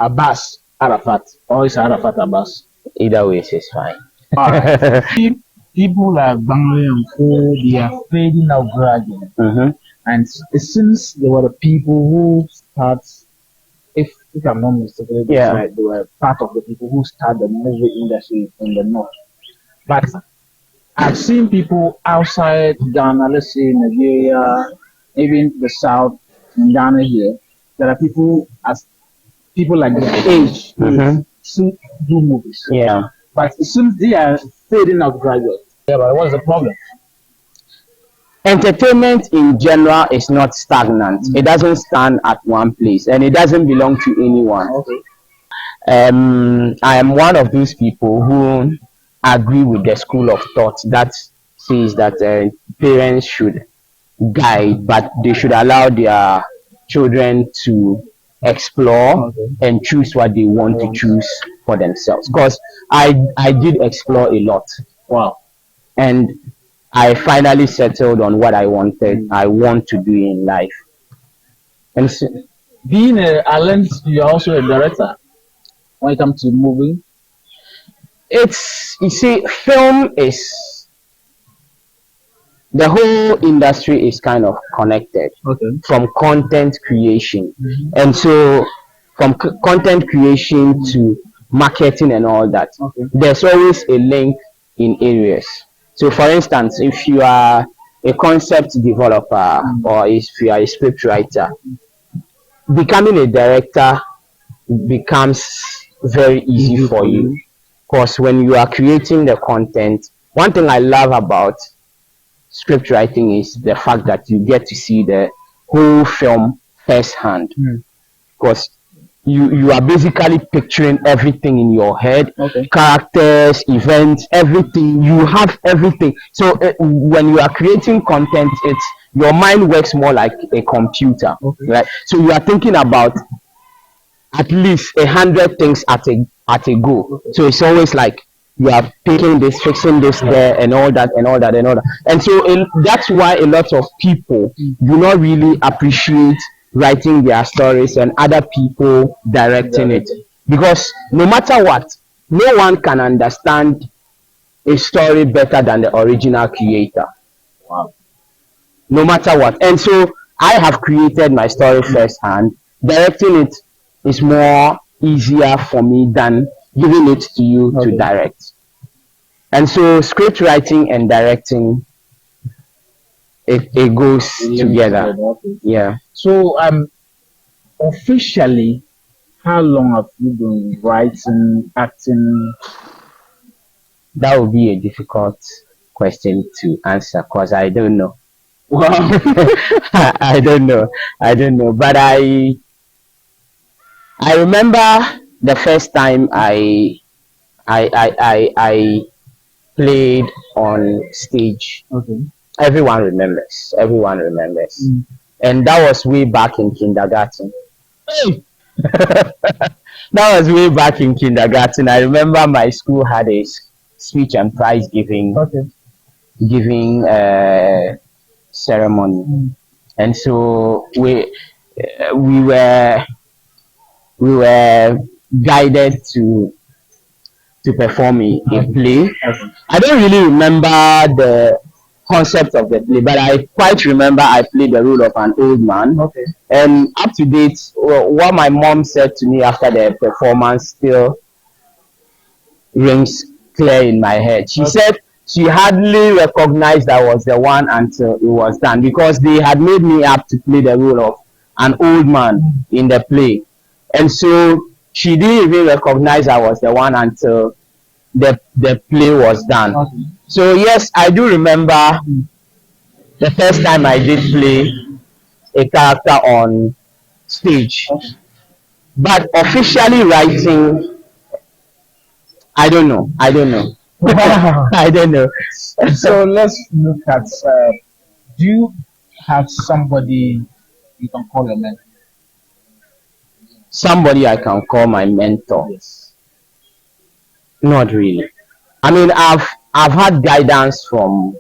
Abbas Arafat, or is Arafat Abbas? Either way is fine. Alright. People like Bangla and Fo, they are fading out gradually. Mm-hmm. And it seems they were the people who start, if I'm not mistaken, Yeah. right, they were part of the people who start the movie industry in the north. But I've seen people outside Ghana, let's say Nigeria, even the south, in Ghana here, there are people like their age Mhm. who do movies. Yeah. But it seems they are fading out gradually. Yeah, but what's the problem? Entertainment in general is not stagnant. It doesn't stand at one place and it doesn't belong to anyone. Okay. I am one of those people who agree with the school of thought that says that parents should guide, but they should allow their children to explore Okay. and choose what they want to choose for themselves. Because I did explore a lot, Wow. and I finally settled on what I wanted. I want to do in life, and so, Being a talent, you're also a director when it comes to movie. it's, you see, film is, the whole industry is kind of connected Okay. from content creation, Mhm. and so from content creation to marketing and all that, Okay. there's always a link in areas. So for instance, if you are a concept developer or if you are a script writer, becoming a director becomes very easy for you, because when you are creating the content, one thing I love about script writing is the fact that you get to see the whole film firsthand, Mm. because you are basically picturing everything in your head, Okay. characters, events, everything. You have everything. So when you are creating content, it's, your mind works more like a computer, Okay. right? So you are thinking about at least 100 things at a go. So it's always like you are picking this, fixing this there, and all that, and all that, and all that. And so that's why a lot of people do not really appreciate writing their stories and other people directing it, because no matter what, no one can understand a story better than the original creator. Wow. No matter what. And so I have created my story firsthand. Directing it is more easier for me than giving it to you to Okay. direct. And so script writing and directing, it goes together. Okay. Yeah. So officially, how long have you been writing, acting? That would be a difficult question to answer because I don't know. Wow. I don't know. I don't know. But I remember the first time I played on stage. Okay. Everyone remembers. Everyone remembers. Mm. And that was way back in kindergarten. Hey. That was way back in kindergarten. I remember my school had a speech and prize giving Okay. ceremony, Mm. and so we were guided to perform a play. Okay. I don't really remember the concept of the play, but I quite remember I played the role of an old man. Okay. And up to date, what my mom said to me after the performance still rings clear in my head. She said she hardly recognized I was the one until it was done, because they had made me up to play the role of an old man in the play. And so she didn't even recognize I was the one until the play was done. Okay. So yes, I do remember the first time I did play a character on stage. Okay. But officially writing, I don't know. I don't know. Wow. I don't know. So let's look at. Do you have somebody you can call a mentor? Somebody I can call my mentor. Yes. Not really. I mean, I've had guidance from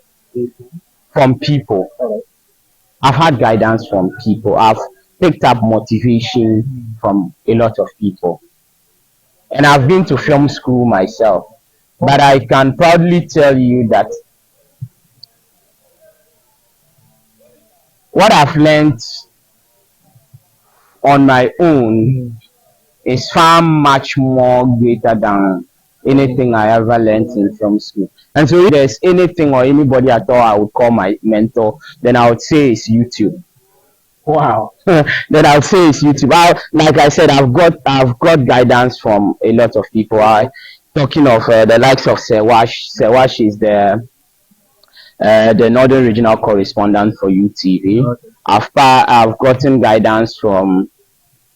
people. Alright. I've had guidance from people. I've picked up motivation from a lot of people. and I've been to film school myself. But I can proudly tell you that what I've learned on my own is far much more greater than anything I ever learned in film school. And so if there's anything or anybody at all I would call my mentor, then I would say it's YouTube. Wow. Then I would say it's YouTube. Like I said, I've got guidance from a lot of people. Talking of the likes of Sewash. Sewash is the Northern Regional Correspondent for UTV. Okay. I've gotten guidance from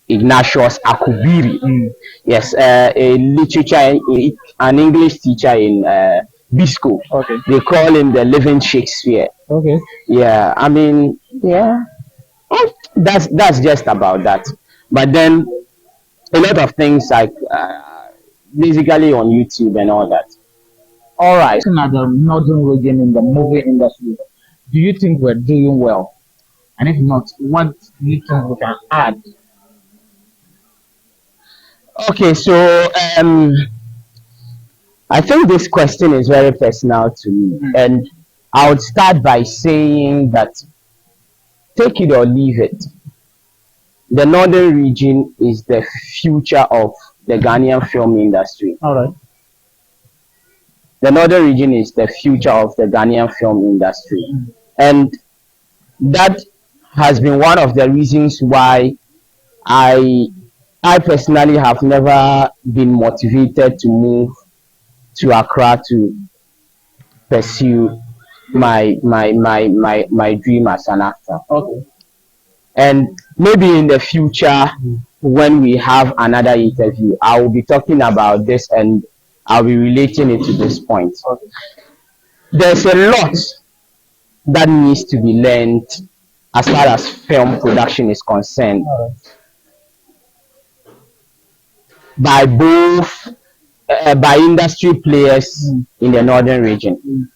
Ignatius Akubiri. Yes, a literature, an English teacher in Bisco. Okay. They call him the living Shakespeare. Okay. Yeah, I mean, yeah, that's just about that. But then a lot of things like basically on YouTube and all that. All right. Looking at the northern region in the movie industry, do you think we're doing well? And if not, what do you think we can add? Okay, so I think this question is very personal to me, and I would start by saying that take it or leave it. The northern region is the future of the Ghanaian film industry. All right. The northern region is the future of the Ghanaian film industry, and that has been one of the reasons why I I personally have never been motivated to move to Accra to pursue my dream as an actor. Okay. And maybe in the future, when we have another interview, I will be talking about this and I'll be relating it to this point. Okay. There's a lot that needs to be learned as far as film production is concerned All right. by both by industry players in the northern region.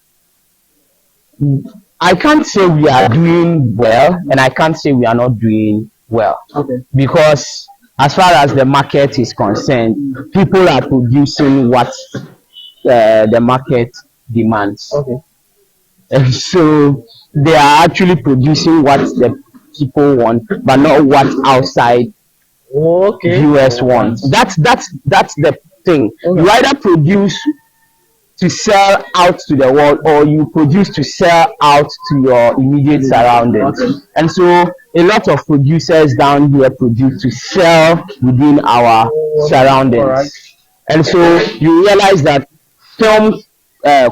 I can't say we are doing well, and I can't say we are not doing well, Okay. because as far as the market is concerned, people are producing what the market demands. Okay. And so they are actually producing what the people want, but not what outside Okay. viewers want. That's the thing. Okay. You either produce to sell out to the world, or you produce to sell out to your immediate surroundings. Okay. And so a lot of producers down here produce to sell within our surroundings. All right. And so you realize that film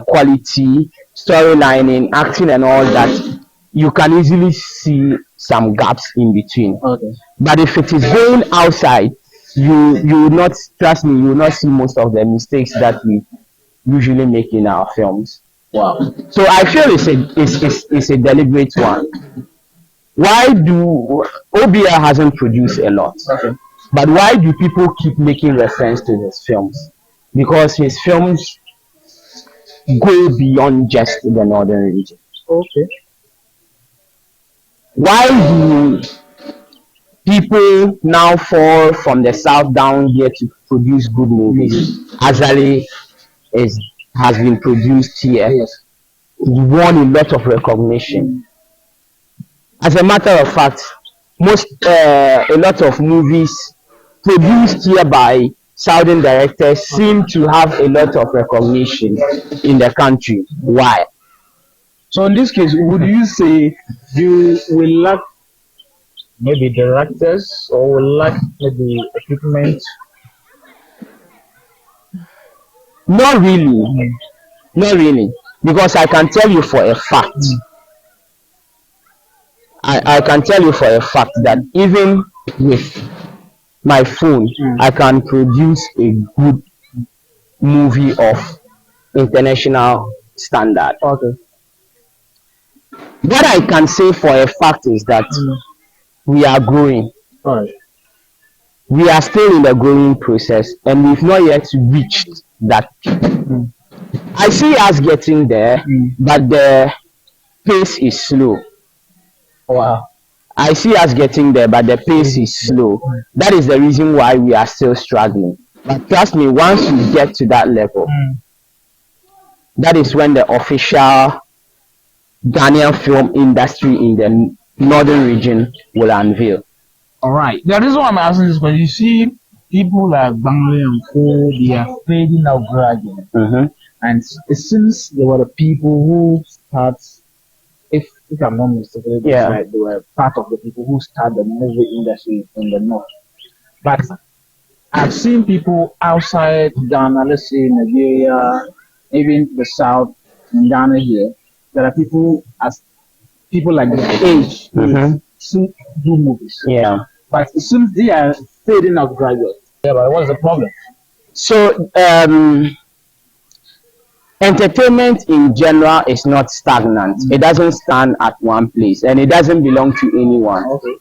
quality, storylining, acting, and all that, you can easily see some gaps in between. Okay. But if it is going outside, you will not, trust me, you will not see most of the mistakes that we usually make in our films. Wow. So I feel it's a deliberate one. Why do OBR hasn't produced a lot? Okay. But why do people keep making reference to his films? Because his films go beyond just the northern region. Okay. Why do people now fall from the south down here to produce good movies? Azali has been produced here. Yes. He won a lot of recognition. As a matter of fact, a lot of movies produced here by Southern directors seem to have a lot of recognition in the country. Why? So in this case, would you say you will lack maybe directors or will lack maybe equipment? Not really. Not really. Because I can tell you for a fact. I can tell you for a fact that even with my phone, I can produce a good movie of international standard. Okay. What I can say for a fact is that we are growing. All right. We are still in the growing process, and we've not yet reached that peak. I see us getting there, but the pace is slow. Wow. I see us getting there, but the pace is slow. That is the reason why we are still struggling. But trust me, once you get to that level, that is when the official Ghanaian film industry in the northern region will unveil. All right. The reason why I'm asking this question, you see, people like Bangla and Co, they are fading out gradually. Mm-hmm. And it seems they were the people who start, if I'm not mistaken, Yeah. right, they were part of the people who start the movie industry in the north. But I've seen people outside Ghana, let's say Nigeria, even the south in Ghana here. There are people as people like the age Mhm. to do movies. Yeah. But it seems they are fading out gradually. Yeah, but what is the problem? So entertainment in general is not stagnant. It doesn't stand at one place and it doesn't belong to anyone. Okay.